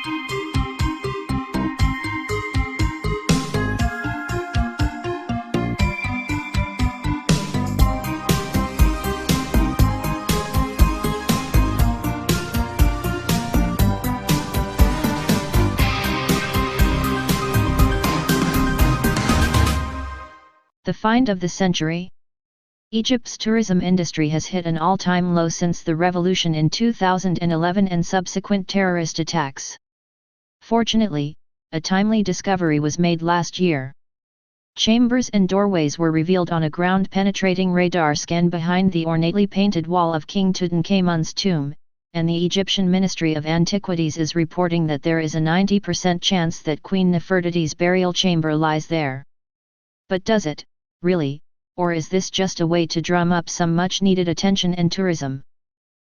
The find of the century? Egypt's tourism industry has hit an all-time low since the revolution in 2011 and subsequent terrorist attacks. Fortunately, a timely discovery was made last year. Chambers and doorways were revealed on a ground-penetrating radar scan behind the ornately painted wall of King Tutankhamun's tomb, and the Egyptian Ministry of Antiquities is reporting that there is a 90% chance that Queen Nefertiti's burial chamber lies there. But does it, really, or is this just a way to drum up some much-needed attention and tourism?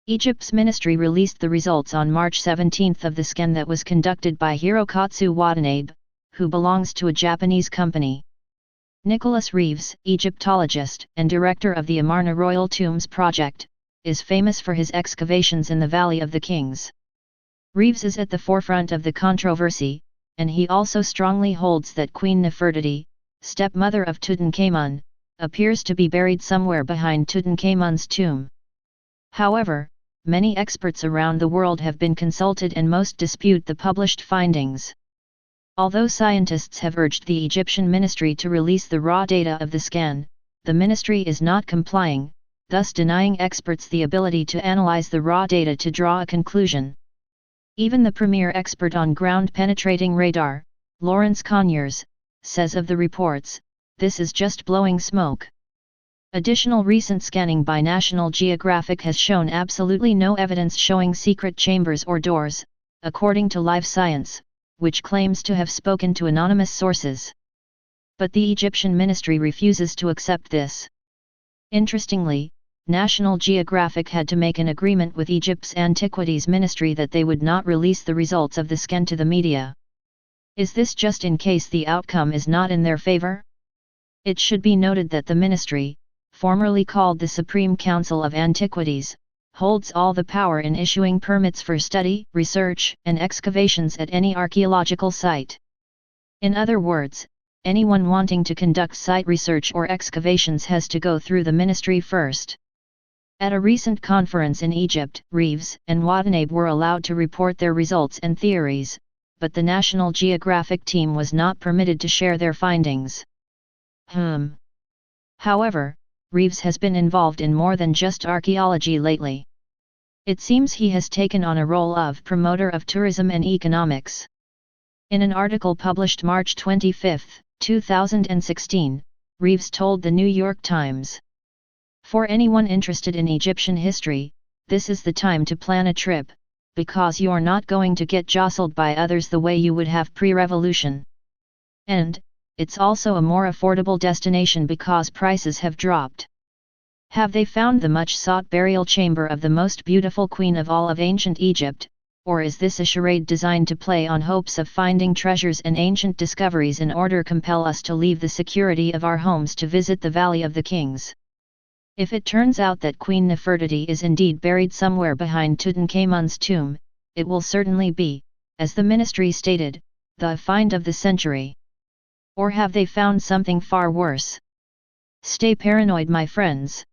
Egypt's ministry released the results on March 17 of the scan that was conducted by Hirokatsu Watanabe, who belongs to a Japanese company. Nicholas Reeves, Egyptologist and director of the Amarna Royal Tombs Project, is famous for his excavations in the Valley of the Kings. Reeves is at the forefront of the controversy, and he also strongly holds that Queen Nefertiti, stepmother of Tutankhamun, appears to be buried somewhere behind Tutankhamun's tomb. However, many experts around the world have been consulted and most dispute the published findings. Although scientists have urged the Egyptian ministry to release the raw data of the scan, the ministry is not complying, thus denying experts the ability to analyze the raw data to draw a conclusion. Even the premier expert on ground-penetrating radar, Lawrence Conyers, says of the reports, "This is just blowing smoke." Additional recent scanning by National Geographic has shown absolutely no evidence showing secret chambers or doors, according to Live Science, which claims to have spoken to anonymous sources. But the Egyptian ministry refuses to accept this. Interestingly, National Geographic had to make an agreement with Egypt's Antiquities Ministry that they would not release the results of the scan to the media. Is this just in case the outcome is not in their favor? It should be noted that the ministry, formerly called the Supreme Council of Antiquities, holds all the power in issuing permits for study, research, and excavations at any archaeological site. In other words, anyone wanting to conduct site research or excavations has to go through the ministry first. At a recent conference in Egypt, Reeves and Watanabe were allowed to report their results and theories, but the National Geographic team was not permitted to share their findings. However, Reeves has been involved in more than just archaeology lately. It seems he has taken on a role of promoter of tourism and economics. In an article published March 25, 2016, Reeves told the New York Times, "For anyone interested in Egyptian history, this is the time to plan a trip, because you're not going to get jostled by others the way you would have pre-revolution. And, it's also a more affordable destination because prices have dropped. Have they found the much-sought burial chamber of the most beautiful queen of all of ancient Egypt, or is this a charade designed to play on hopes of finding treasures and ancient discoveries in order to compel us to leave the security of our homes to visit the Valley of the Kings? If it turns out that Queen Nefertiti is indeed buried somewhere behind Tutankhamun's tomb, it will certainly be, as the ministry stated, the find of the century. Or have they found something far worse? Stay paranoid, my friends.